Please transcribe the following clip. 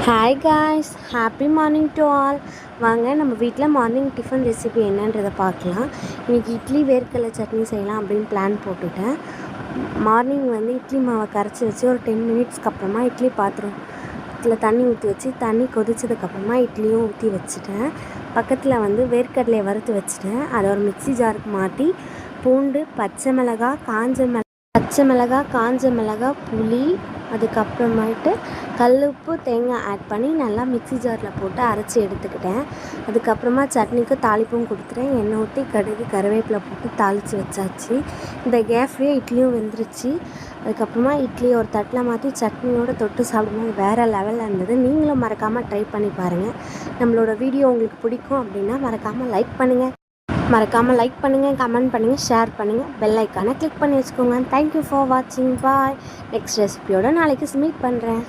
Hi guys, happy morning to all. வாங்க நம்ம வீட்டில் மார்னிங் டிஃபன் ரெசிபி என்னன்றதை பார்க்கலாம். இன்றைக்கி இட்லி வேர்க்கடலை சட்னி செய்யலாம் அப்படின்னு பிளான் போட்டுட்டேன். மார்னிங் இட்லி மாவை கரைச்சி வச்சு ஒரு 10 மினிட்ஸ்க்கு அப்புறமா இட்லி பாத்திரத்தில் தண்ணி ஊற்றி வச்சு தண்ணி கொதிச்சதுக்கப்புறமா இட்லியும் ஊற்றி வச்சுட்டேன். பக்கத்தில் வேர்க்கடலையை வறுத்து வச்சுட்டேன். அதை ஒரு மிக்ஸி ஜாருக்கு மாற்றி பூண்டு, பச்சை மிளகாய், காஞ்ச மிளகாய், புளி, அதுக்கப்புறமேட்டு கல்லுப்பு, தேங்காய் ஆட் பண்ணி நல்லா மிக்ஸி ஜாரில் போட்டு அரைச்சி எடுத்துக்கிட்டேன். அதுக்கப்புறமா சட்னிக்கு தாளிப்பும் கொடுத்துட்டேன். எண்ணெய் ஊற்றி கடுகு, கருவேப்பிலை போட்டு தாளித்து வச்சாச்சு. இந்த கேஸ்லேயே இட்லியும் வெந்துருச்சு. அதுக்கப்புறமா இட்லியை ஒரு தட்டில் மாற்றி சட்னியோடு தொட்டு சாப்பிடும்போது வேறு லெவலில் இருந்தது. நீங்களும் மறக்காமல் ட்ரை பண்ணி பாருங்கள். நம்மளோட வீடியோ உங்களுக்கு பிடிக்கும் அப்படின்னா மறக்காமல் லைக் பண்ணுங்கள், கமெண்ட் பண்ணுங்கள், ஷேர் பண்ணுங்கள், பெல் ஐக்கானை கிளிக் பண்ணி வச்சுக்கோங்க. தேங்க்யூ ஃபார் வாட்சிங். பாய். நெக்ஸ்ட் ரெசிபியோட நாளைக்கு மீட் பண்ணுறேன்.